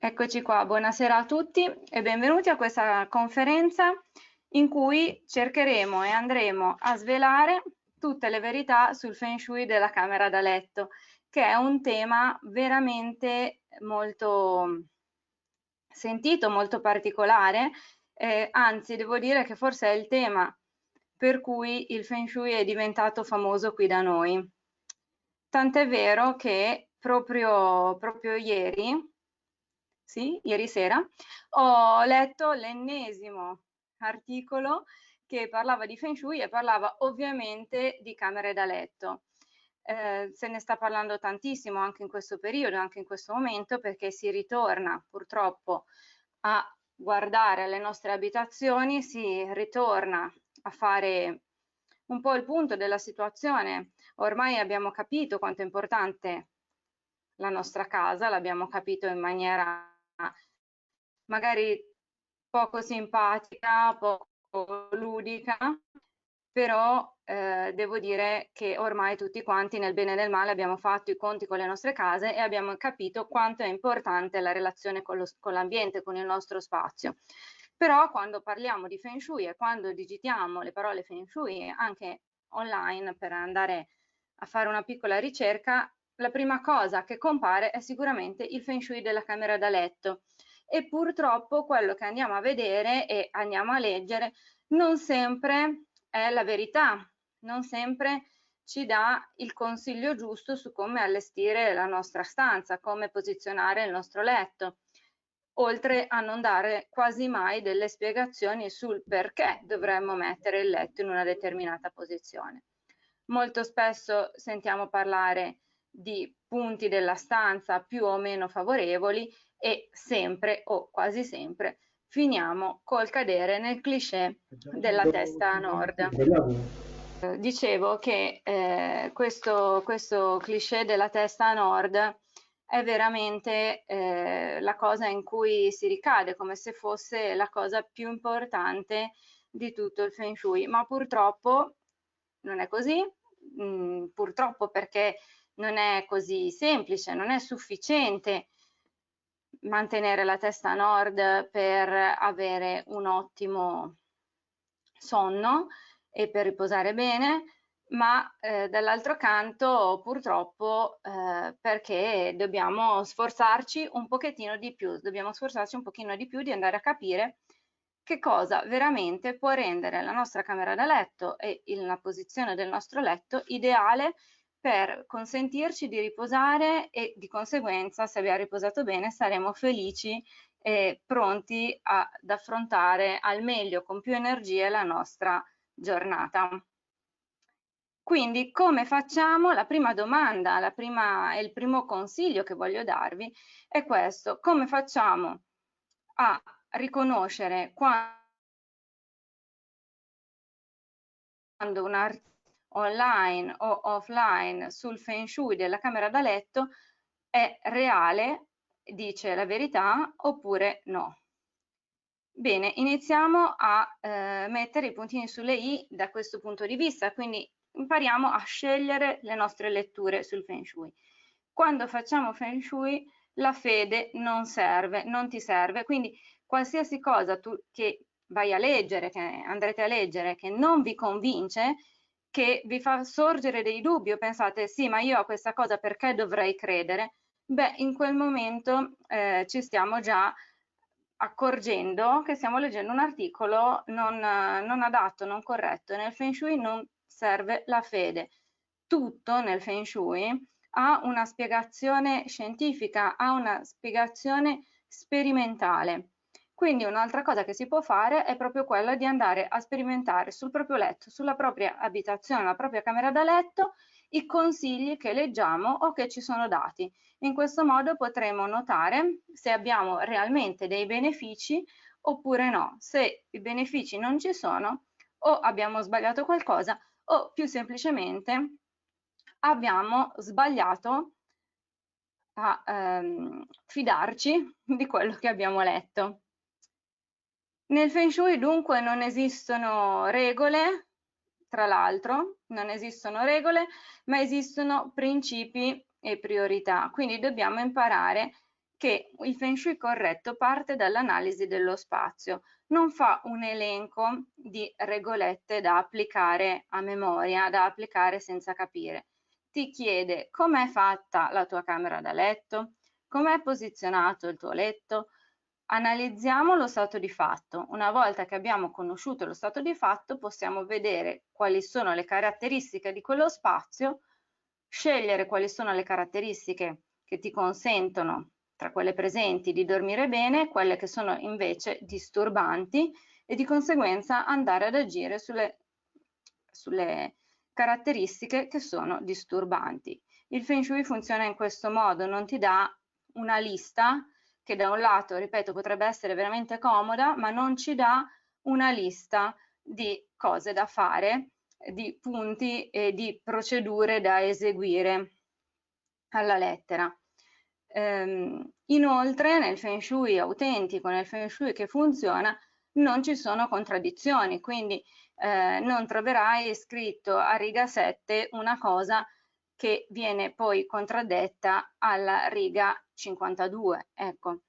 Eccoci qua, buonasera a tutti e benvenuti a questa conferenza in cui cercheremo e andremo a svelare tutte le verità sul Feng Shui della camera da letto, che è un tema veramente molto sentito, molto particolare, anzi devo dire che forse è il tema per cui il Feng Shui è diventato famoso qui da noi. Tant'è vero che proprio ieri, sì, ieri sera, ho letto l'ennesimo articolo che parlava di Feng Shui e parlava ovviamente di camere da letto. Se ne sta parlando tantissimo anche in questo periodo, anche in questo momento, perché si ritorna purtroppo a guardare le nostre abitazioni, si ritorna a fare un po' il punto della situazione. Ormai abbiamo capito quanto è importante la nostra casa, l'abbiamo capito in maniera magari poco simpatica, poco ludica, però devo dire che ormai tutti quanti nel bene e nel male abbiamo fatto i conti con le nostre case e abbiamo capito quanto è importante la relazione con l'ambiente, con il nostro spazio. Però quando parliamo di Feng Shui e quando digitiamo le parole Feng Shui anche online per andare a fare una piccola ricerca, la prima cosa che compare è sicuramente il Feng Shui della camera da letto e purtroppo quello che andiamo a vedere e andiamo a leggere non sempre è la verità, non sempre ci dà il consiglio giusto su come allestire la nostra stanza, come posizionare il nostro letto, oltre a non dare quasi mai delle spiegazioni sul perché dovremmo mettere il letto in una determinata posizione. Molto spesso sentiamo parlare di punti della stanza più o meno favorevoli e sempre o quasi sempre finiamo col cadere nel cliché della testa a nord. Dicevo che questo cliché della testa a nord è veramente la cosa in cui si ricade, come se fosse la cosa più importante di tutto il Feng Shui, ma purtroppo non è così, purtroppo perché non è così semplice, non è sufficiente mantenere la testa a nord per avere un ottimo sonno e per riposare bene, ma dall'altro canto purtroppo perché dobbiamo sforzarci un pochettino di più, dobbiamo sforzarci un pochino di più di andare a capire che cosa veramente può rendere la nostra camera da letto e la posizione del nostro letto ideale per consentirci di riposare e di conseguenza, se abbiamo riposato bene, saremo felici e pronti ad affrontare al meglio, con più energie, la nostra giornata. Quindi come facciamo? La prima domanda, e il primo consiglio che voglio darvi è questo: come facciamo a riconoscere quando un articolo online o offline sul Feng Shui della camera da letto è reale, dice la verità oppure no? Bene, iniziamo a mettere i puntini sulle i da questo punto di vista, quindi impariamo a scegliere le nostre letture sul Feng Shui. Quando facciamo Feng Shui la fede non serve, non ti serve, quindi qualsiasi cosa che vai a leggere, che andrete a leggere, che non vi convince, che vi fa sorgere dei dubbi o pensate sì, ma io a questa cosa perché dovrei credere? Beh, in quel momento ci stiamo già accorgendo che stiamo leggendo un articolo non adatto, non corretto. Nel Feng Shui non serve la fede. Tutto nel Feng Shui ha una spiegazione scientifica, ha una spiegazione sperimentale. Quindi un'altra cosa che si può fare è proprio quella di andare a sperimentare sul proprio letto, sulla propria abitazione, la propria camera da letto, i consigli che leggiamo o che ci sono dati. In questo modo potremo notare se abbiamo realmente dei benefici oppure no. Se i benefici non ci sono, o abbiamo sbagliato qualcosa o più semplicemente abbiamo sbagliato a fidarci di quello che abbiamo letto. Nel Feng Shui dunque non esistono regole, tra l'altro, non esistono regole, ma esistono principi e priorità. Quindi dobbiamo imparare che il Feng Shui corretto parte dall'analisi dello spazio, non fa un elenco di regolette da applicare a memoria, da applicare senza capire. Ti chiede com'è fatta la tua camera da letto, com'è posizionato il tuo letto. Analizziamo lo stato di fatto. Una volta che abbiamo conosciuto lo stato di fatto, possiamo vedere quali sono le caratteristiche di quello spazio, scegliere quali sono le caratteristiche che ti consentono, tra quelle presenti, di dormire bene, quelle che sono invece disturbanti, e di conseguenza andare ad agire sulle caratteristiche che sono disturbanti. Il Feng Shui funziona in questo modo, non ti dà una lista che da un lato, ripeto, potrebbe essere veramente comoda, ma non ci dà una lista di cose da fare, di punti e di procedure da eseguire alla lettera. Inoltre nel Feng Shui autentico, nel Feng Shui che funziona, non ci sono contraddizioni, quindi non troverai scritto a riga 7 una cosa che viene poi contraddetta alla riga 52. Ecco,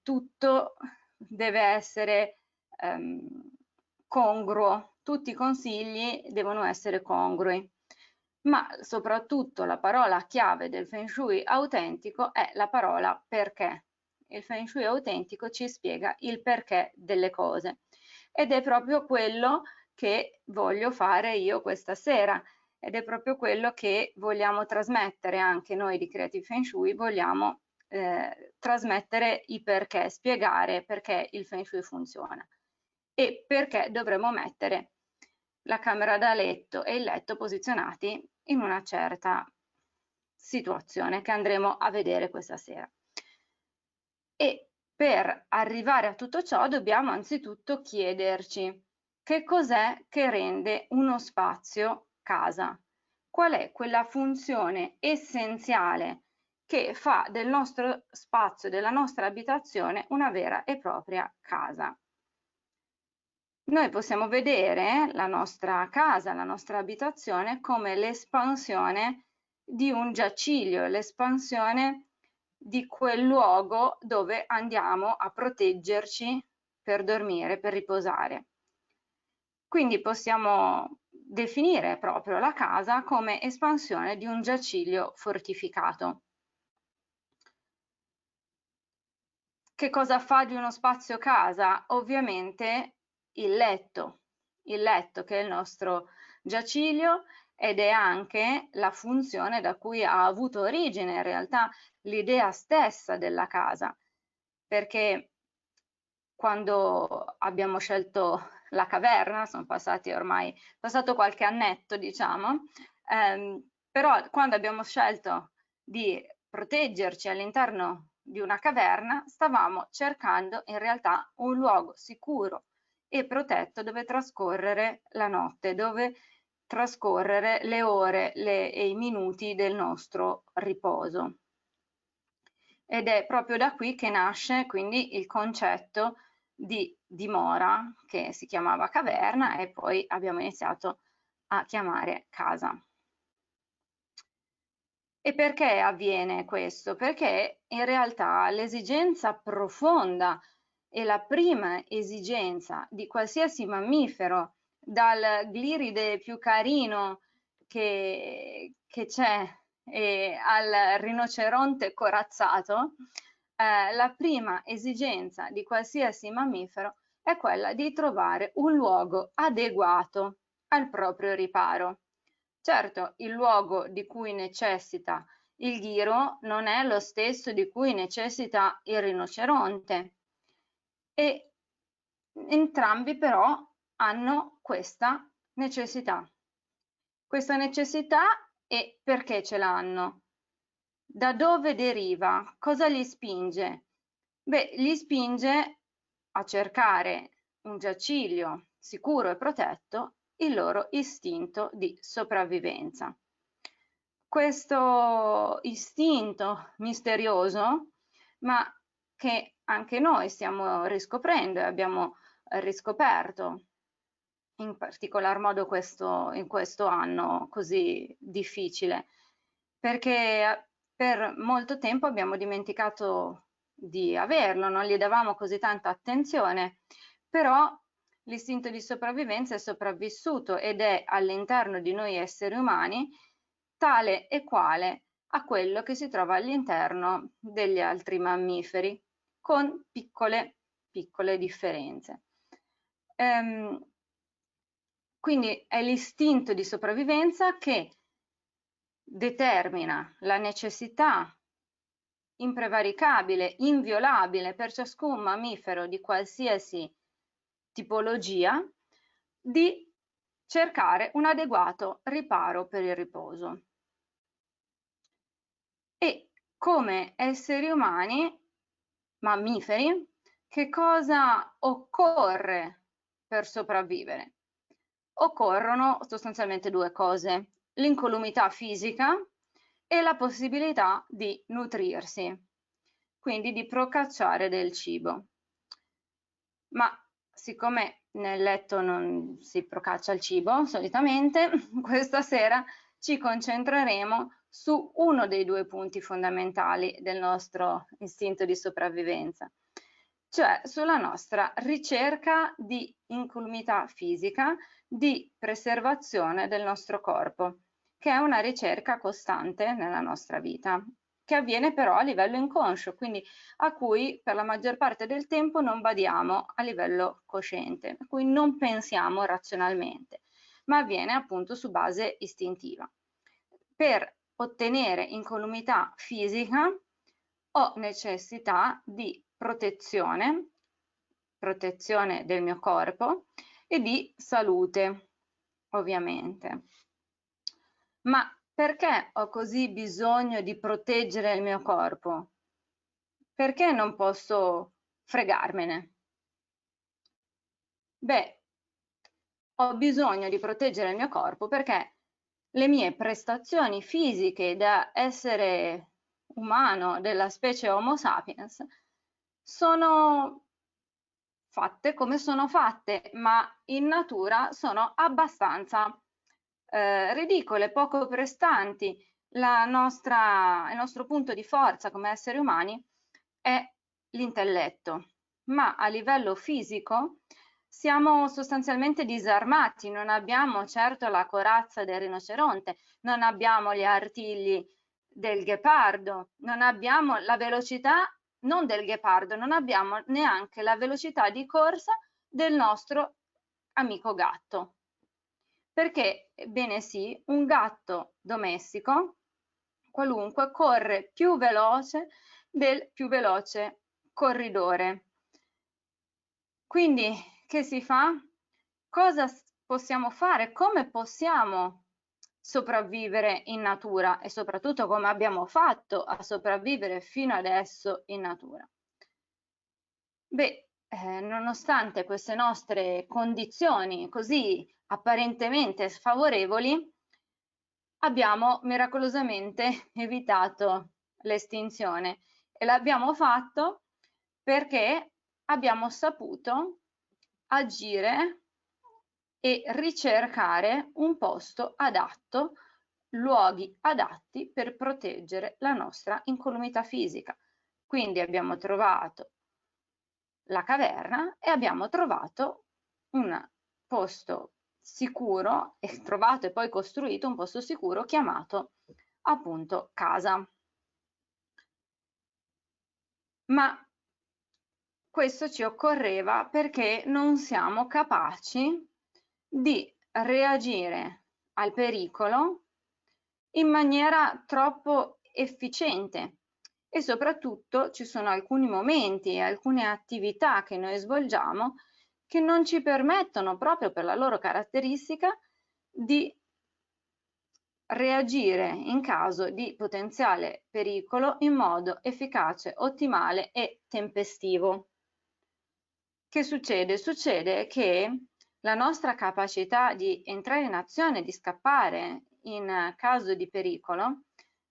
tutto deve essere congruo, tutti i consigli devono essere congrui, ma soprattutto la parola chiave del Feng Shui autentico è la parola perché. Il Feng Shui autentico ci spiega il perché delle cose ed è proprio quello che voglio fare io questa sera ed è proprio quello che vogliamo trasmettere anche noi di Creative Feng Shui, vogliamo trasmettere i perché, spiegare perché il Feng Shui funziona e perché dovremmo mettere la camera da letto e il letto posizionati in una certa situazione che andremo a vedere questa sera. E per arrivare a tutto ciò dobbiamo anzitutto chiederci che cos'è che rende uno spazio casa? Qual è quella funzione essenziale che fa del nostro spazio, della nostra abitazione, una vera e propria casa? Noi possiamo vedere la nostra casa, la nostra abitazione come l'espansione di un giaciglio, l'espansione di quel luogo dove andiamo a proteggerci per dormire, per riposare. Quindi possiamo definire proprio la casa come espansione di un giaciglio fortificato. Che cosa fa di uno spazio casa? Ovviamente il letto che è il nostro giaciglio ed è anche la funzione da cui ha avuto origine in realtà l'idea stessa della casa, perché quando abbiamo scelto la caverna, sono passati ormai, passato qualche annetto diciamo, però quando abbiamo scelto di proteggerci all'interno di una caverna, stavamo cercando in realtà un luogo sicuro e protetto dove trascorrere la notte, dove trascorrere le ore e i minuti del nostro riposo. Ed è proprio da qui che nasce quindi il concetto di dimora, che si chiamava caverna e poi abbiamo iniziato a chiamare casa. E perché avviene questo? Perché in realtà l'esigenza profonda e la prima esigenza di qualsiasi mammifero, dal gliride più carino che c'è al rinoceronte corazzato, la prima esigenza di qualsiasi mammifero è quella di trovare un luogo adeguato al proprio riparo. Certo, il luogo di cui necessita il ghiro non è lo stesso di cui necessita il rinoceronte e entrambi però hanno questa necessità. Questa necessità e perché ce l'hanno? Da dove deriva? Cosa li spinge? Beh, li spinge a cercare un giaciglio sicuro e protetto il loro istinto di sopravvivenza. Questo istinto misterioso, ma che anche noi stiamo riscoprendo e abbiamo riscoperto in particolar modo in questo anno così difficile, perché per molto tempo abbiamo dimenticato di averlo, non gli davamo così tanta attenzione, però l'istinto di sopravvivenza è sopravvissuto ed è all'interno di noi esseri umani tale e quale a quello che si trova all'interno degli altri mammiferi, con piccole differenze. Quindi è l'istinto di sopravvivenza che determina la necessità imprevaricabile, inviolabile per ciascun mammifero di qualsiasi tipologia di cercare un adeguato riparo per il riposo. E come esseri umani, mammiferi, che cosa occorre per sopravvivere? Occorrono sostanzialmente due cose: l'incolumità fisica e la possibilità di nutrirsi, quindi di procacciare del cibo. Ma siccome nel letto non si procaccia il cibo solitamente, questa sera ci concentreremo su uno dei due punti fondamentali del nostro istinto di sopravvivenza, cioè sulla nostra ricerca di incolumità fisica, di preservazione del nostro corpo, che è una ricerca costante nella nostra vita, che avviene però a livello inconscio, quindi a cui per la maggior parte del tempo non badiamo a livello cosciente, a cui non pensiamo razionalmente, ma avviene appunto su base istintiva. Per ottenere incolumità fisica ho necessità di protezione del mio corpo e di salute, ovviamente. Ma perché ho così bisogno di proteggere il mio corpo? Perché non posso fregarmene? Beh, ho bisogno di proteggere il mio corpo perché le mie prestazioni fisiche da essere umano della specie Homo sapiens sono fatte come sono fatte, ma in natura sono abbastanza ridicole, poco prestanti. Il nostro punto di forza come esseri umani è l'intelletto, ma a livello fisico siamo sostanzialmente disarmati, non abbiamo certo la corazza del rinoceronte, non abbiamo gli artigli del ghepardo, non abbiamo la velocità non del ghepardo, non abbiamo neanche la velocità di corsa del nostro amico gatto. Perché, ebbene sì, un gatto domestico, qualunque, corre più veloce del più veloce corridore. Quindi, che si fa? Cosa possiamo fare? Come possiamo sopravvivere in natura e soprattutto come abbiamo fatto a sopravvivere fino adesso in natura? Beh, nonostante queste nostre condizioni così apparentemente sfavorevoli, abbiamo miracolosamente evitato l'estinzione e l'abbiamo fatto perché abbiamo saputo agire e ricercare un posto adatto, luoghi adatti per proteggere la nostra incolumità fisica. Quindi abbiamo trovato la caverna e abbiamo trovato un posto sicuro e trovato e poi costruito un posto sicuro chiamato appunto casa. Ma questo ci occorreva perché non siamo capaci di reagire al pericolo in maniera troppo efficiente e soprattutto ci sono alcuni momenti e alcune attività che noi svolgiamo che non ci permettono, proprio per la loro caratteristica, di reagire in caso di potenziale pericolo in modo efficace, ottimale e tempestivo. Che succede? Succede che la nostra capacità di entrare in azione, di scappare in caso di pericolo,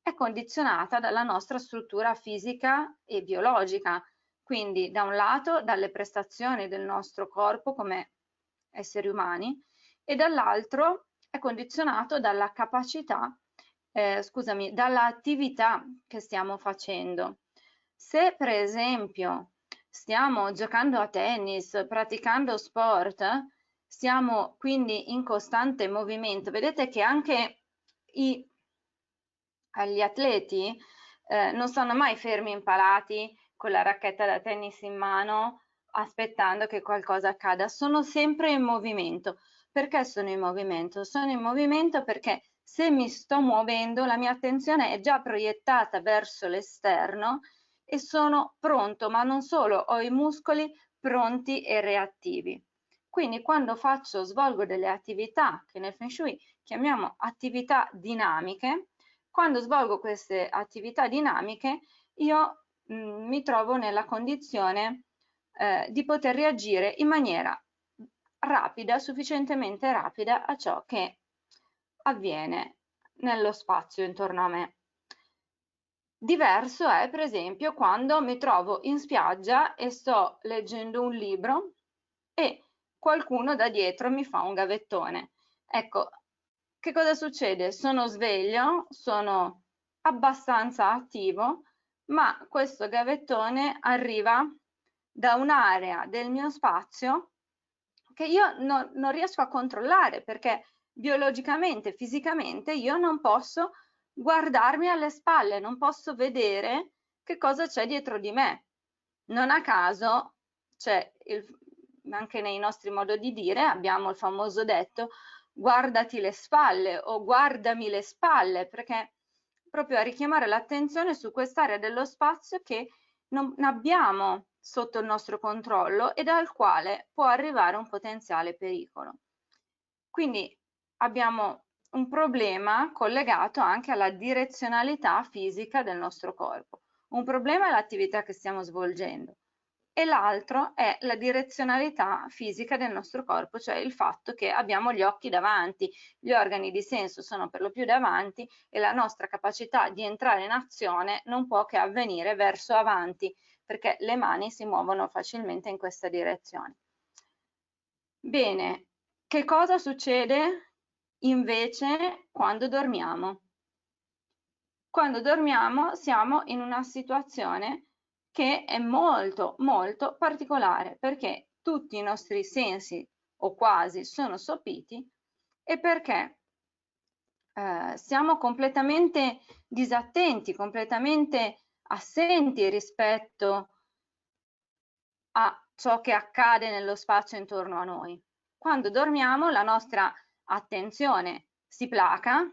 è condizionata dalla nostra struttura fisica e biologica, quindi da un lato dalle prestazioni del nostro corpo come esseri umani e dall'altro è condizionato dalla capacità scusami, dall'attività che stiamo facendo. Se per esempio stiamo giocando a tennis, praticando sport, siamo quindi in costante movimento. Vedete che anche gli atleti non stanno mai fermi impalati con la racchetta da tennis in mano aspettando che qualcosa accada, sono sempre in movimento. Perché sono in movimento? Sono in movimento perché se mi sto muovendo la mia attenzione è già proiettata verso l'esterno e sono pronto, ma non solo, ho i muscoli pronti e reattivi. Quindi quando svolgo delle attività che nel Feng Shui chiamiamo attività dinamiche, quando svolgo queste attività dinamiche io mi trovo nella condizione di poter reagire in maniera rapida, sufficientemente rapida a ciò che avviene nello spazio intorno a me. Diverso è per esempio quando mi trovo in spiaggia e sto leggendo un libro e qualcuno da dietro mi fa un gavettone. Ecco, che cosa succede? Sono sveglio, sono abbastanza attivo, ma questo gavettone arriva da un'area del mio spazio che io non riesco a controllare perché biologicamente, fisicamente, io non posso guardarmi alle spalle, non posso vedere che cosa c'è dietro di me. Non a caso c'è anche nei nostri modi di dire abbiamo il famoso detto guardati le spalle o guardami le spalle, perché proprio a richiamare l'attenzione su quest'area dello spazio che non abbiamo sotto il nostro controllo e dal quale può arrivare un potenziale pericolo. Quindi abbiamo un problema collegato anche alla direzionalità fisica del nostro corpo. Un problema è l'attività che stiamo svolgendo e l'altro è la direzionalità fisica del nostro corpo, cioè il fatto che abbiamo gli occhi davanti, gli organi di senso sono per lo più davanti e la nostra capacità di entrare in azione non può che avvenire verso avanti, perché le mani si muovono facilmente in questa direzione. Bene, che cosa succede invece quando dormiamo? Quando dormiamo siamo in una situazione che è molto molto particolare perché tutti i nostri sensi o quasi sono sopiti e perché siamo completamente disattenti, completamente assenti rispetto a ciò che accade nello spazio intorno a noi. Quando dormiamo la nostra attenzione si placa,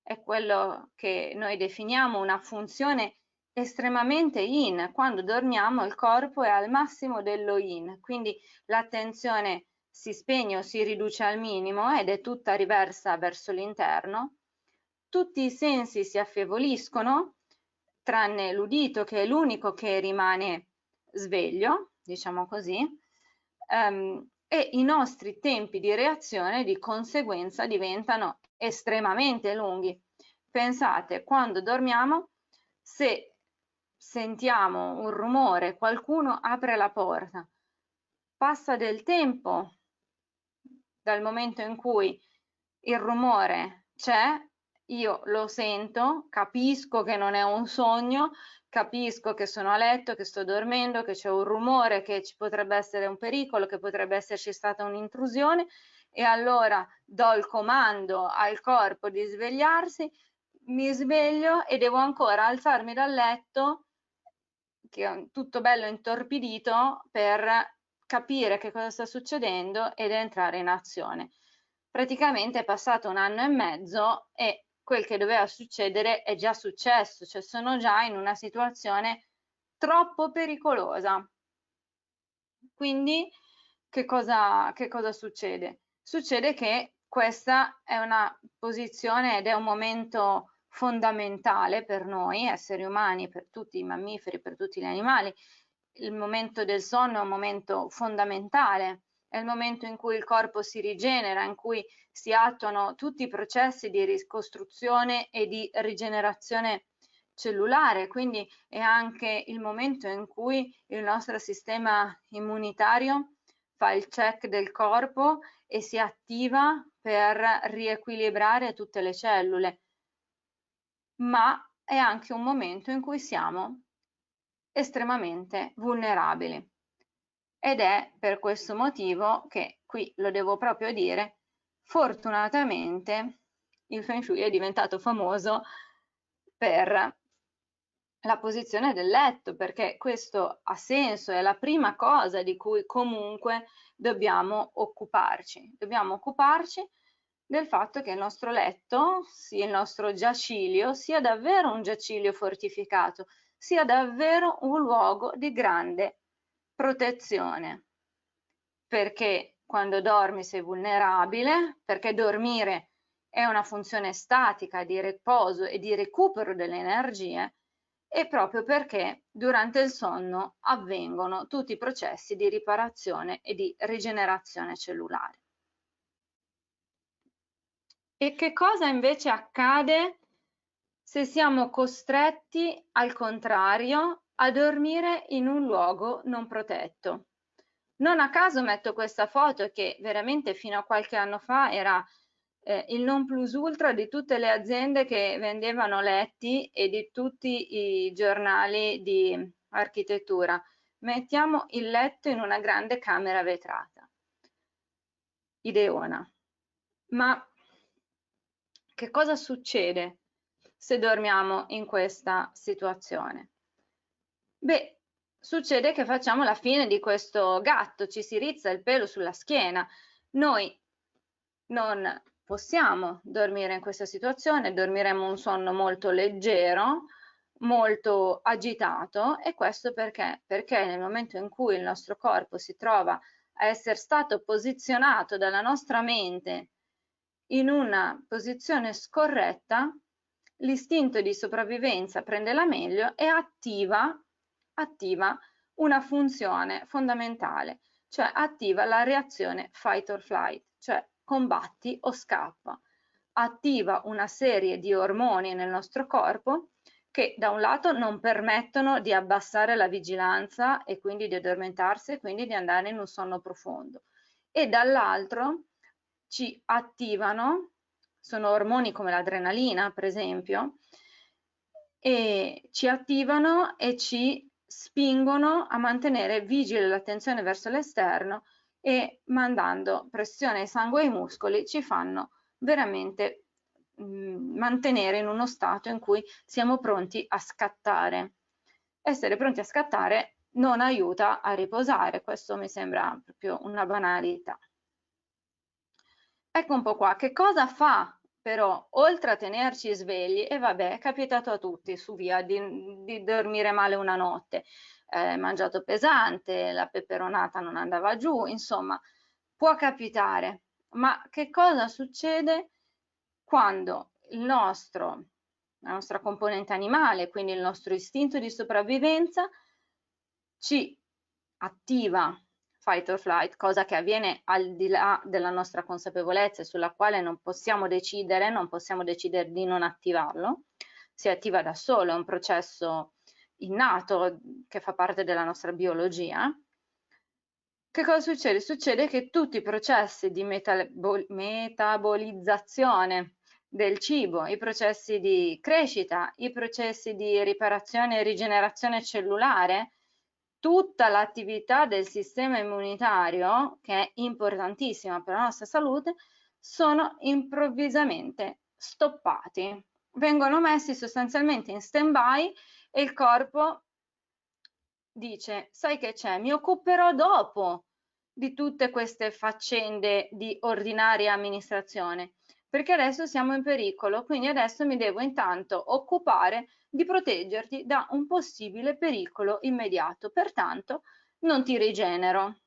è quello che noi definiamo una funzione estremamente yin. Quando dormiamo il corpo è al massimo dello yin, quindi l'attenzione si spegne o si riduce al minimo ed è tutta riversa verso l'interno. Tutti i sensi si affievoliscono, tranne l'udito che è l'unico che rimane sveglio, diciamo così, e i nostri tempi di reazione di conseguenza diventano estremamente lunghi. Pensate, quando dormiamo, se sentiamo un rumore, qualcuno apre la porta, passa del tempo dal momento in cui il rumore c'è, io lo sento, capisco che non è un sogno, capisco che sono a letto, che sto dormendo, che c'è un rumore, che ci potrebbe essere un pericolo, che potrebbe esserci stata un'intrusione e allora do il comando al corpo di svegliarsi, mi sveglio e devo ancora alzarmi dal letto, che è tutto bello intorpidito, per capire che cosa sta succedendo ed entrare in azione. Praticamente è passato 1 anno e mezzo e quel che doveva succedere è già successo, cioè sono già in una situazione troppo pericolosa. Quindi che cosa succede? Succede che questa è una posizione ed è un momento fondamentale per noi esseri umani, per tutti i mammiferi, per tutti gli animali. Il momento del sonno è un momento fondamentale, è il momento in cui il corpo si rigenera, in cui si attuano tutti i processi di ricostruzione e di rigenerazione cellulare, quindi è anche il momento in cui il nostro sistema immunitario fa il check del corpo e si attiva per riequilibrare tutte le cellule. ma è anche un momento in cui siamo estremamente vulnerabili. Ed è per questo motivo che, qui lo devo proprio dire, fortunatamente il Feng Shui è diventato famoso per la posizione del letto, perché questo ha senso, è la prima cosa di cui comunque dobbiamo occuparci. Dobbiamo occuparci del fatto che il nostro letto, sia il nostro giaciglio, sia davvero un giaciglio fortificato, sia davvero un luogo di grande protezione, perché quando dormi sei vulnerabile, perché dormire è una funzione statica di riposo e di recupero delle energie, e proprio perché durante il sonno avvengono tutti i processi di riparazione e di rigenerazione cellulare. E che cosa invece accade se siamo costretti, al contrario, a dormire in un luogo non protetto? Non a caso metto questa foto che veramente fino a qualche anno fa era il non plus ultra di tutte le aziende che vendevano letti e di tutti i giornali di architettura. Mettiamo il letto in una grande camera vetrata. Ideona. Ma che cosa succede se dormiamo in questa situazione? Beh, succede che facciamo la fine di questo gatto, ci si rizza il pelo sulla schiena. Noi non possiamo dormire in questa situazione, dormiremo un sonno molto leggero, molto agitato, e questo perché? Perché nel momento in cui il nostro corpo si trova a essere stato posizionato dalla nostra mente in una posizione scorretta, l'istinto di sopravvivenza prende la meglio e attiva una funzione fondamentale, cioè attiva la reazione fight or flight, cioè combatti o scappa. Attiva una serie di ormoni nel nostro corpo che da un lato non permettono di abbassare la vigilanza e quindi di addormentarsi e quindi di andare in un sonno profondo, e dall'altro ci attivano, sono ormoni come l'adrenalina per esempio, e ci attivano e ci spingono a mantenere vigile l'attenzione verso l'esterno, e mandando pressione ai sangue e ai muscoli ci fanno veramente mantenere in uno stato in cui siamo pronti a scattare. Essere pronti a scattare non aiuta a riposare, questo mi sembra proprio una banalità. Ecco un po' qua, che cosa fa però, oltre a tenerci svegli, e vabbè, è capitato a tutti, su via, di dormire male una notte, mangiato pesante, la peperonata non andava giù, insomma, può capitare. Ma che cosa succede quando la nostra componente animale, quindi il nostro istinto di sopravvivenza, ci attiva fight or flight, cosa che avviene al di là della nostra consapevolezza e sulla quale non possiamo decidere di non attivarlo, si attiva da solo, è un processo innato che fa parte della nostra biologia. Che cosa succede? Succede che tutti i processi di metabolizzazione del cibo, i processi di crescita, i processi di riparazione e rigenerazione cellulare, tutta l'attività del sistema immunitario, che è importantissima per la nostra salute, sono improvvisamente stoppati, vengono messi sostanzialmente in stand-by, e il corpo dice: sai che c'è, mi occuperò dopo di tutte queste faccende di ordinaria amministrazione, perché adesso siamo in pericolo, quindi adesso mi devo intanto occupare di proteggerti da un possibile pericolo immediato, pertanto non ti rigenero.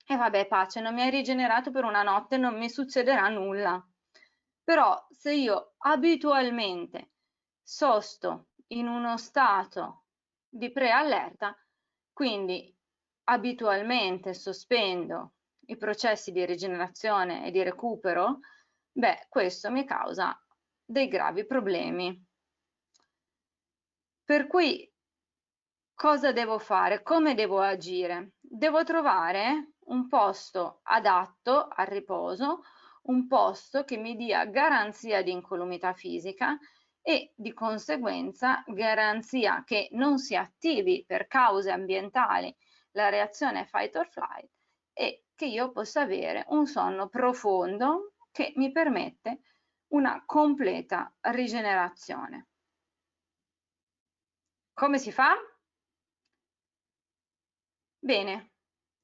E vabbè, pace, non mi hai rigenerato per una notte, non mi succederà nulla. Però se io abitualmente sosto in uno stato di preallerta, quindi abitualmente sospendo i processi di rigenerazione e di recupero, beh, questo mi causa dei gravi problemi. Per cui cosa devo fare? Come devo agire? Devo trovare un posto adatto al riposo, un posto che mi dia garanzia di incolumità fisica e di conseguenza garanzia che non si attivi per cause ambientali la reazione fight or flight e che io possa avere un sonno profondo che mi permette una completa rigenerazione. Come si fa? Bene,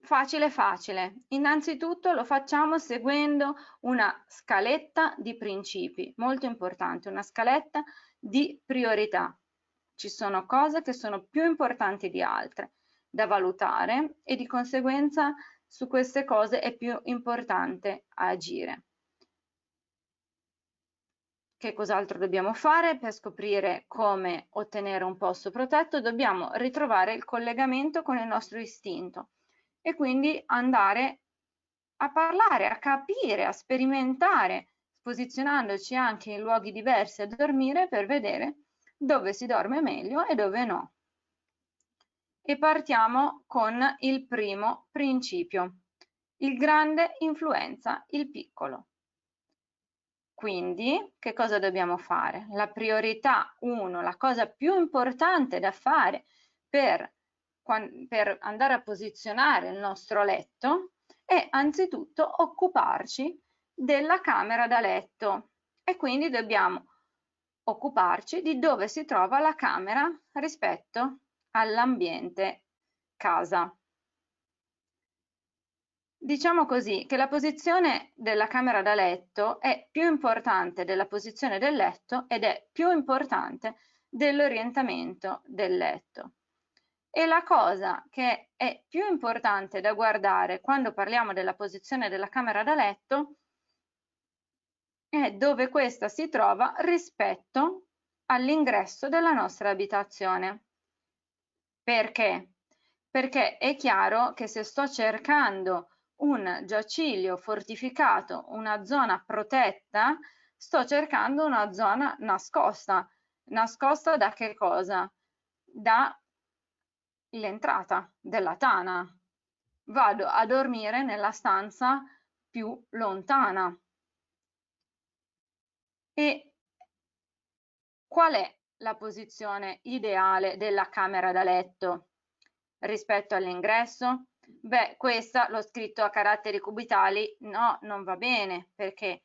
facile facile. Innanzitutto lo facciamo seguendo una scaletta di principi, molto importante, una scaletta di priorità. Ci sono cose che sono più importanti di altre da valutare e di conseguenza su queste cose è più importante agire. Che cos'altro dobbiamo fare per scoprire come ottenere un posto protetto? Dobbiamo ritrovare il collegamento con il nostro istinto e quindi andare a parlare, a capire, a sperimentare, posizionandoci anche in luoghi diversi a dormire per vedere dove si dorme meglio e dove no. E partiamo con il primo principio. Il grande influenza il piccolo. Quindi, che cosa dobbiamo fare? La priorità 1, la cosa più importante da fare per andare a posizionare il nostro letto è anzitutto occuparci della camera da letto e quindi dobbiamo occuparci di dove si trova la camera rispetto all'ambiente casa. Diciamo così che la posizione della camera da letto è più importante della posizione del letto ed è più importante dell'orientamento del letto. E la cosa che è più importante da guardare quando parliamo della posizione della camera da letto è dove questa si trova rispetto all'ingresso della nostra abitazione. Perché? Perché è chiaro che se sto cercando un giaciglio fortificato, una zona protetta, sto cercando una zona nascosta. Nascosta da che cosa? Dall'entrata della tana. Vado a dormire nella stanza più lontana. E qual è la posizione ideale della camera da letto rispetto all'ingresso? Beh, questa l'ho scritto a caratteri cubitali, no, non va bene, perché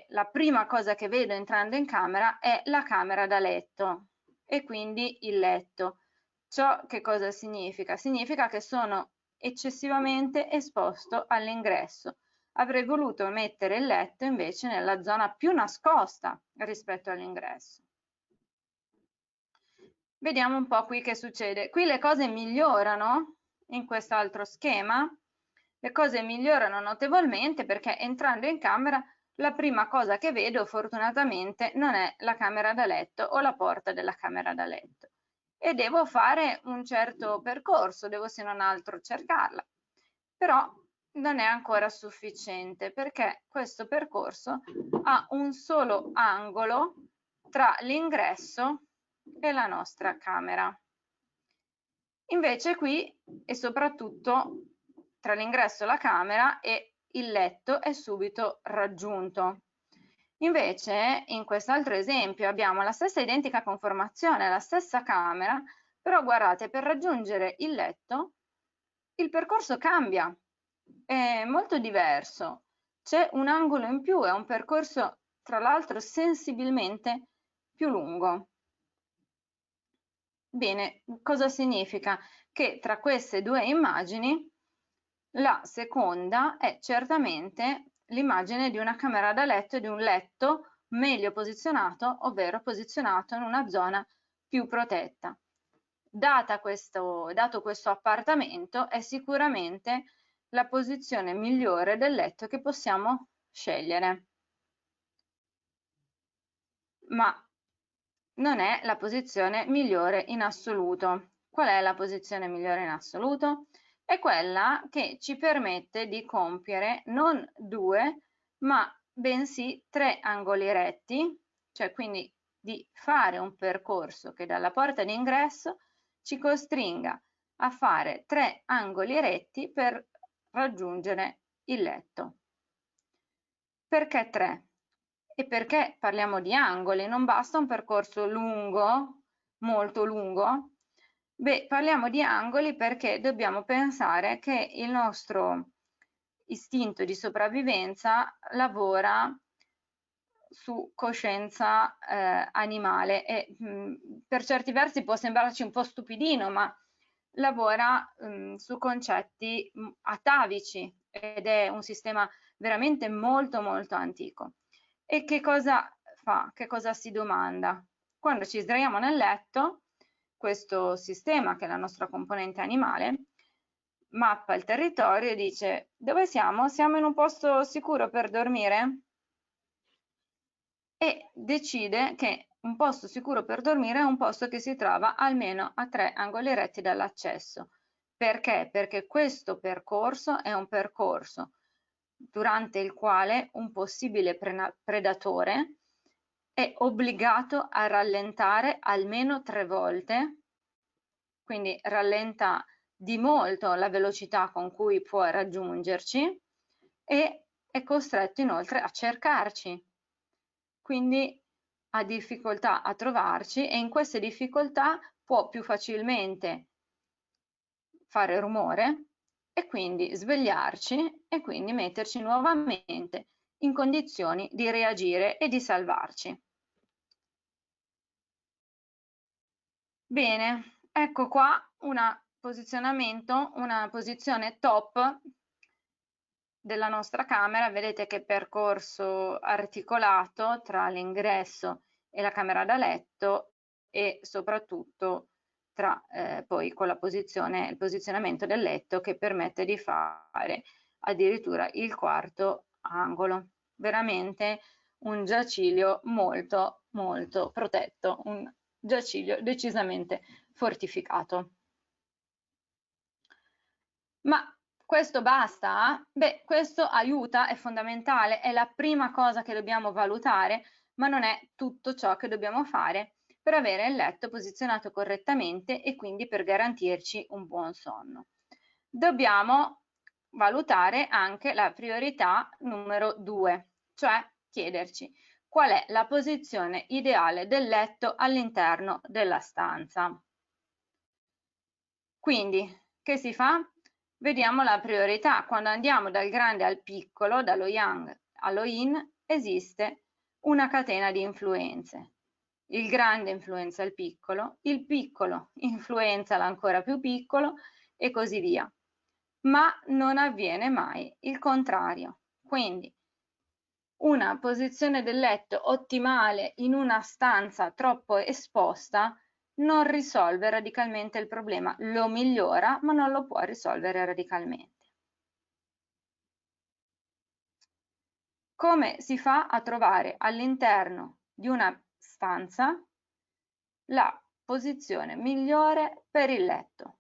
la prima cosa che vedo entrando in camera è la camera da letto e quindi il letto. Ciò che cosa significa? Significa che sono eccessivamente esposto all'ingresso. Avrei voluto mettere il letto invece nella zona più nascosta rispetto all'ingresso. Vediamo un po' qui che succede. Qui le cose migliorano in quest'altro schema. Le cose migliorano notevolmente perché entrando in camera la prima cosa che vedo fortunatamente non è la camera da letto o la porta della camera da letto e devo fare un certo percorso, devo se non altro cercarla. Però non è ancora sufficiente perché questo percorso ha un solo angolo tra l'ingresso e la nostra camera. Invece qui e soprattutto tra l'ingresso e la camera e il letto è subito raggiunto. Invece in quest'altro esempio abbiamo la stessa identica conformazione, la stessa camera, però guardate, per raggiungere il letto il percorso cambia, è molto diverso, c'è un angolo in più, è un percorso tra l'altro sensibilmente più lungo. Bene, cosa significa? Che tra queste due immagini la seconda è certamente l'immagine di una camera da letto e di un letto meglio posizionato, ovvero posizionato in una zona più protetta. Dato questo appartamento, è sicuramente la posizione migliore del letto che possiamo scegliere. Ma non è la posizione migliore in assoluto. Qual è la posizione migliore in assoluto? È quella che ci permette di compiere non 2, ma bensì 3 angoli retti, cioè quindi di fare un percorso che dalla porta d'ingresso ci costringa a fare 3 angoli retti per raggiungere il letto. Perché 3? E perché parliamo di angoli? Non basta un percorso lungo, molto lungo? Beh, parliamo di angoli perché dobbiamo pensare che il nostro istinto di sopravvivenza lavora su coscienza animale e per certi versi può sembrarci un po' stupidino, ma lavora su concetti atavici ed è un sistema veramente molto molto antico. E che cosa fa? Che cosa si domanda? Quando ci sdraiamo nel letto, questo sistema, che è la nostra componente animale, mappa il territorio e dice: dove siamo? Siamo in un posto sicuro per dormire? E decide che un posto sicuro per dormire è un posto che si trova almeno a 3 angoli retti dall'accesso. Perché? Perché questo percorso è un percorso durante il quale un possibile predatore è obbligato a rallentare almeno 3 volte, quindi rallenta di molto la velocità con cui può raggiungerci e è costretto inoltre a cercarci, quindi ha difficoltà a trovarci e in queste difficoltà può più facilmente fare rumore e quindi svegliarci e quindi metterci nuovamente in condizioni di reagire e di salvarci. Bene, ecco qua una posizione top della nostra camera. Vedete che percorso articolato tra l'ingresso e la camera da letto e soprattutto tra poi con il posizionamento del letto che permette di fare addirittura il quarto angolo. Veramente un giaciglio molto molto protetto, un giaciglio decisamente fortificato. Ma questo basta? Beh, questo aiuta, è fondamentale, è la prima cosa che dobbiamo valutare, ma non è tutto ciò che dobbiamo fare per avere il letto posizionato correttamente e quindi per garantirci un buon sonno. Dobbiamo valutare anche la priorità numero 2, cioè chiederci qual è la posizione ideale del letto all'interno della stanza. Quindi, che si fa? Vediamo la priorità. Quando andiamo dal grande al piccolo, dallo yang allo yin, esiste una catena di influenze. Il grande influenza il piccolo influenza l'ancora più piccolo e così via. Ma non avviene mai il contrario. Quindi una posizione del letto ottimale in una stanza troppo esposta non risolve radicalmente il problema, lo migliora, ma non lo può risolvere radicalmente. Come si fa a trovare all'interno di una stanza la posizione migliore per il letto?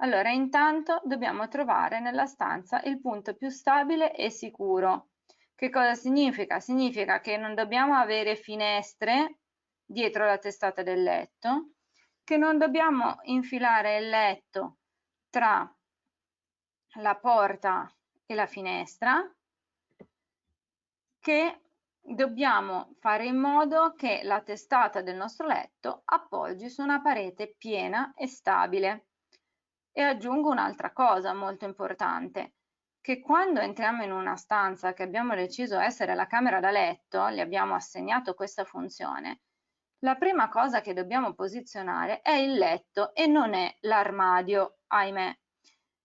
Allora, intanto dobbiamo trovare nella stanza il punto più stabile e sicuro. Che cosa significa? Significa che non dobbiamo avere finestre dietro la testata del letto, che non dobbiamo infilare il letto tra la porta e la finestra, che dobbiamo fare in modo che la testata del nostro letto appoggi su una parete piena e stabile. E aggiungo un'altra cosa molto importante, che quando entriamo in una stanza che abbiamo deciso essere la camera da letto, le abbiamo assegnato questa funzione, la prima cosa che dobbiamo posizionare è il letto e non è l'armadio, ahimè.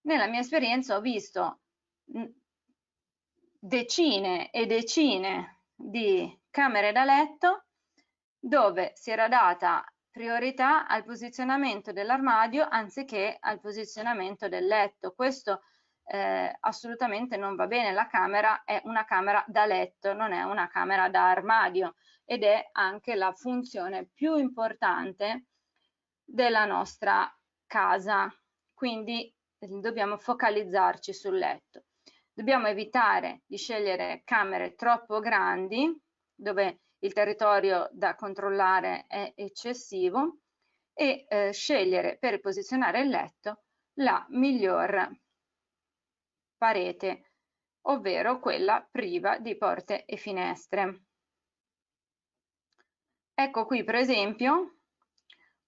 Nella mia esperienza ho visto decine e decine di camere da letto dove si era data priorità al posizionamento dell'armadio anziché al posizionamento del letto. Questo assolutamente non va bene. La camera è una camera da letto, non è una camera da armadio ed è anche la funzione più importante della nostra casa. Quindi dobbiamo focalizzarci sul letto. Dobbiamo evitare di scegliere camere troppo grandi dove il territorio da controllare è eccessivo e scegliere per posizionare il letto la miglior parete ovvero quella priva di porte e finestre. Ecco qui per esempio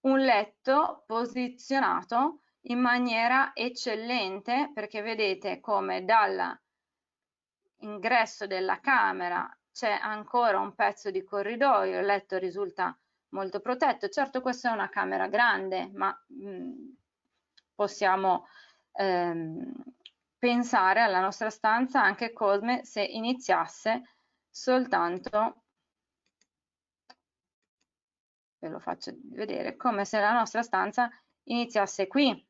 un letto posizionato in maniera eccellente, perché vedete come dall'ingresso della camera c'è ancora un pezzo di corridoio, il letto risulta molto protetto. Certo, questa è una camera grande, ma possiamo pensare alla nostra stanza anche come se iniziasse soltanto, ve lo faccio vedere, come se la nostra stanza iniziasse qui.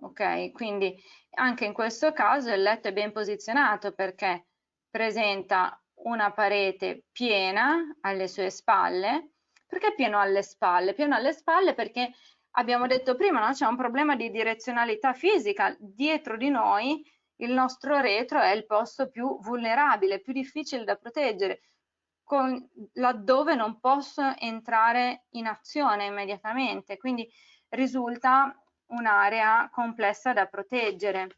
Ok, quindi anche in questo caso il letto è ben posizionato perché presenta una parete piena alle sue spalle. Perché pieno alle spalle? Pieno alle spalle perché abbiamo detto prima, no? C'è un problema di direzionalità fisica. Dietro di noi il nostro retro è il posto più vulnerabile, più difficile da proteggere, laddove non posso entrare in azione immediatamente. Quindi risulta un'area complessa da proteggere.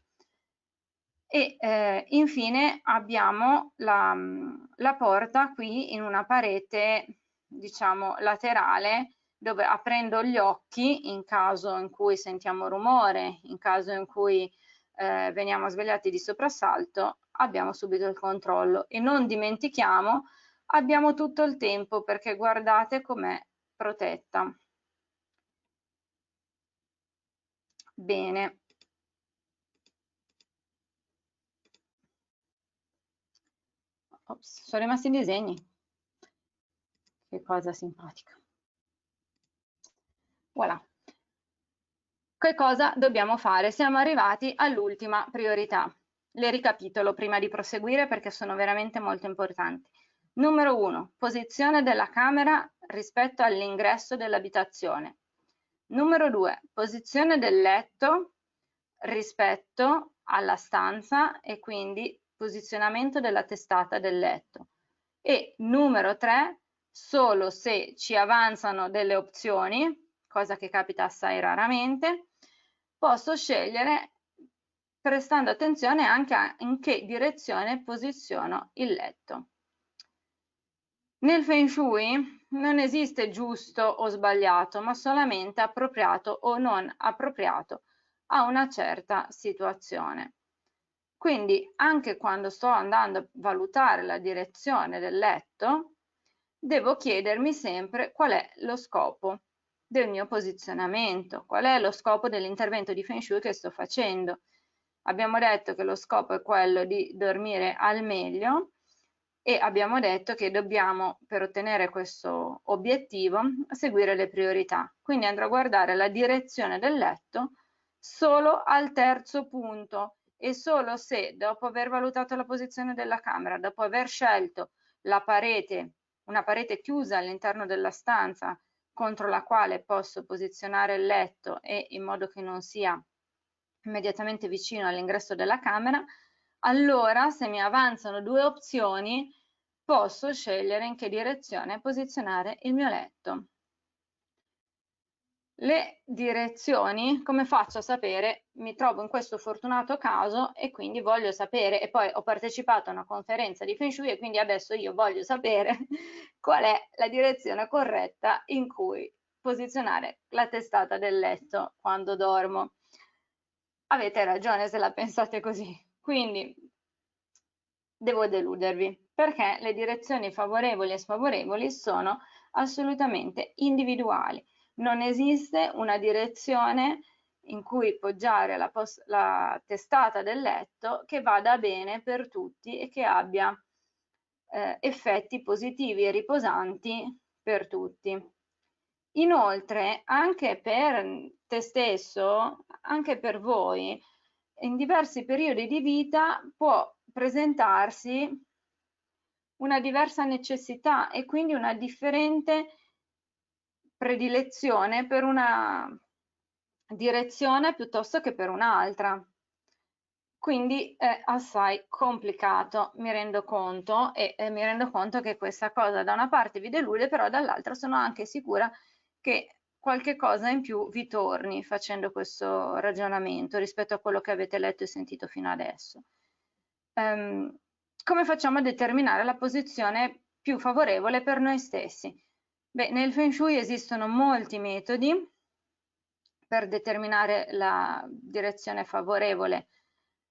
E infine abbiamo la porta qui in una parete, diciamo, laterale, dove aprendo gli occhi, in caso in cui sentiamo rumore, in caso in cui veniamo svegliati di soprassalto, abbiamo subito il controllo. E non dimentichiamo, abbiamo tutto il tempo, perché guardate com'è protetta. Bene. Ops, sono rimasti i disegni. Che cosa simpatica. Voilà. Che cosa dobbiamo fare? Siamo arrivati all'ultima priorità. Le ricapitolo prima di proseguire perché sono veramente molto importanti. Numero 1, posizione della camera rispetto all'ingresso dell'abitazione. Numero 2, posizione del letto rispetto alla stanza e quindi posizionamento della testata del letto. E numero 3, solo se ci avanzano delle opzioni, cosa che capita assai raramente, posso scegliere prestando attenzione anche a in che direzione posiziono il letto. Nel Feng Shui non esiste giusto o sbagliato, ma solamente appropriato o non appropriato a una certa situazione. Quindi anche quando sto andando a valutare la direzione del letto, devo chiedermi sempre qual è lo scopo del mio posizionamento, qual è lo scopo dell'intervento di Feng Shui che sto facendo. Abbiamo detto che lo scopo è quello di dormire al meglio e abbiamo detto che dobbiamo, per ottenere questo obiettivo, seguire le priorità. Quindi andrò a guardare la direzione del letto solo al terzo punto e solo se, dopo aver valutato la posizione della camera, dopo aver scelto la parete, una parete chiusa all'interno della stanza contro la quale posso posizionare il letto e in modo che non sia immediatamente vicino all'ingresso della camera, allora se mi avanzano due opzioni posso scegliere in che direzione posizionare il mio letto. Le direzioni, come faccio a sapere? Mi trovo in questo fortunato caso e quindi voglio sapere, e poi ho partecipato a una conferenza di Feng Shui e quindi adesso io voglio sapere qual è la direzione corretta in cui posizionare la testata del letto quando dormo. Avete ragione se la pensate così, quindi devo deludervi, perché le direzioni favorevoli e sfavorevoli sono assolutamente individuali. Non esiste una direzione in cui poggiare la testata del letto che vada bene per tutti e che abbia effetti positivi e riposanti per tutti. Inoltre, anche per te stesso, anche per voi, in diversi periodi di vita può presentarsi una diversa necessità e quindi una differente predilezione per una direzione piuttosto che per un'altra. Quindi è assai complicato, mi rendo conto, e mi rendo conto che questa cosa da una parte vi delude, però dall'altra sono anche sicura che qualche cosa in più vi torni facendo questo ragionamento rispetto a quello che avete letto e sentito fino adesso. come facciamo a determinare la posizione più favorevole per noi stessi? Beh, nel Feng Shui esistono molti metodi per determinare la direzione favorevole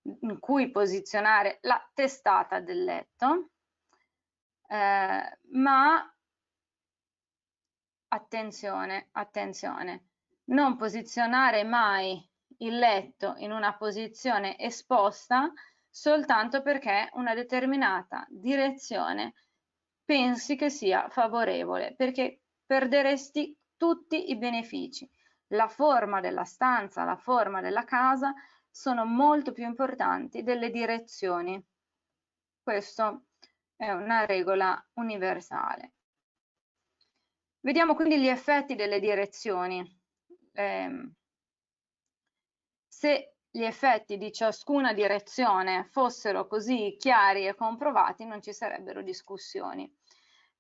in cui posizionare la testata del letto, ma attenzione, attenzione, non posizionare mai il letto in una posizione esposta soltanto perché una determinata direzione pensi che sia favorevole, perché perderesti tutti i benefici. La forma della stanza, la forma della casa sono molto più importanti delle direzioni. Questo è una regola universale. Vediamo quindi gli effetti delle direzioni. Se gli effetti di ciascuna direzione fossero così chiari e comprovati, non ci sarebbero discussioni.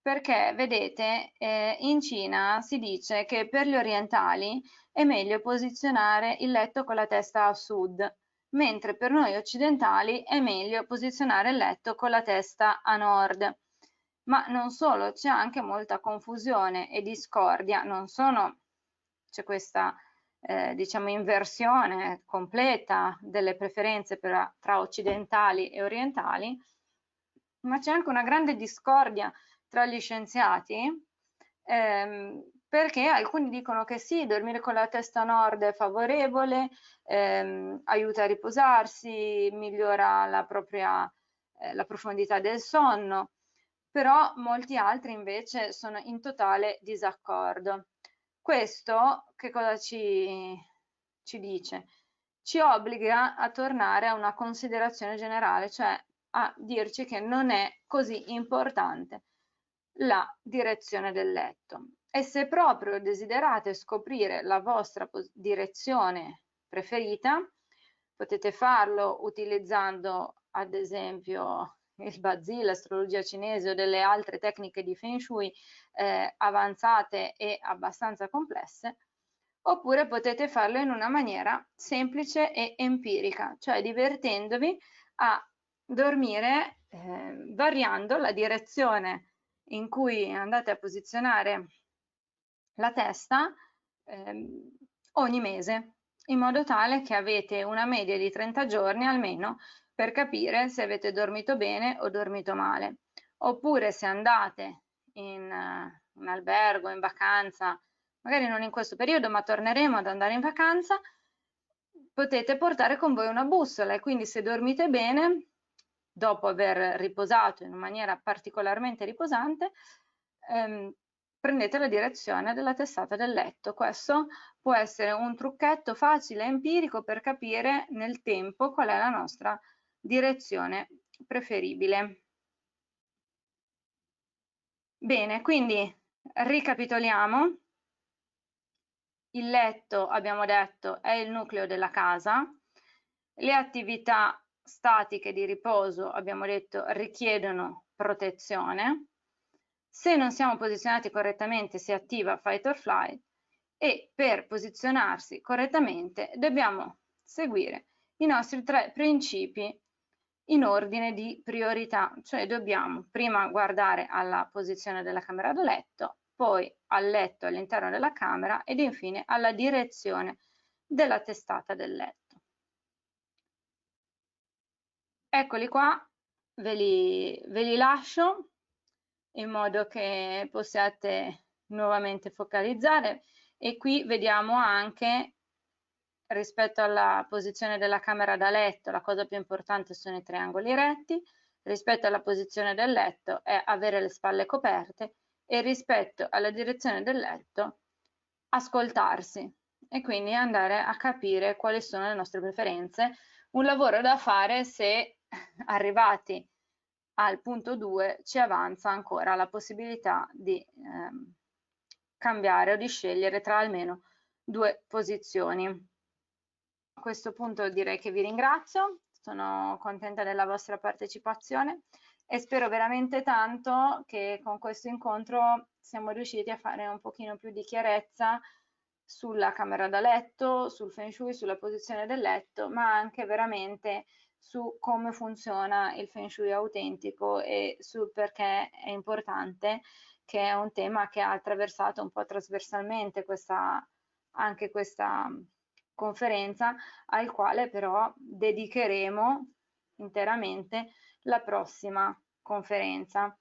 Perché, vedete, in Cina si dice che per gli orientali è meglio posizionare il letto con la testa a sud, mentre per noi occidentali è meglio posizionare il letto con la testa a nord. Ma non solo, c'è anche molta confusione e discordia, non solo c'è questa diciamo inversione completa delle preferenze tra occidentali e orientali, ma c'è anche una grande discordia tra gli scienziati, perché alcuni dicono che sì, dormire con la testa a nord è favorevole, aiuta a riposarsi, migliora la profondità del sonno, però molti altri invece sono in totale disaccordo. Questo che cosa ci dice? Ci obbliga a tornare a una considerazione generale, cioè a dirci che non è così importante la direzione del letto. E se proprio desiderate scoprire la vostra direzione preferita, potete farlo utilizzando ad esempio il Bazi, l'astrologia cinese o delle altre tecniche di Feng Shui avanzate e abbastanza complesse, oppure potete farlo in una maniera semplice e empirica, cioè divertendovi a dormire variando la direzione in cui andate a posizionare la testa ogni mese, in modo tale che avete una media di 30 giorni almeno per capire se avete dormito bene o dormito male. Oppure se andate in un albergo, in vacanza, magari non in questo periodo, ma torneremo ad andare in vacanza, potete portare con voi una bussola e quindi se dormite bene, dopo aver riposato in maniera particolarmente riposante, prendete la direzione della testata del letto. Questo può essere un trucchetto facile e empirico per capire nel tempo qual è la nostra direzione preferibile. Bene, quindi ricapitoliamo. Il letto, abbiamo detto, è il nucleo della casa. Le attività statiche di riposo, abbiamo detto, richiedono protezione. Se non siamo posizionati correttamente si attiva fight or flight e per posizionarsi correttamente dobbiamo seguire i nostri 3 principi in ordine di priorità, cioè dobbiamo prima guardare alla posizione della camera da letto, poi al letto all'interno della camera ed infine alla direzione della testata del letto. Eccoli qua, ve li lascio in modo che possiate nuovamente focalizzare e qui vediamo anche rispetto alla posizione della camera da letto la cosa più importante sono i triangoli retti, rispetto alla posizione del letto è avere le spalle coperte e rispetto alla direzione del letto ascoltarsi e quindi andare a capire quali sono le nostre preferenze. Un lavoro da fare se arrivati al punto 2 ci avanza ancora la possibilità di cambiare o di scegliere tra almeno 2 posizioni. A questo punto direi che vi ringrazio, sono contenta della vostra partecipazione e spero veramente tanto che con questo incontro siamo riusciti a fare un pochino più di chiarezza sulla camera da letto, sul Feng Shui, sulla posizione del letto, ma anche veramente su come funziona il Feng Shui autentico e sul perché è importante, che è un tema che ha attraversato un po' trasversalmente anche questa conferenza, al quale però dedicheremo interamente la prossima conferenza.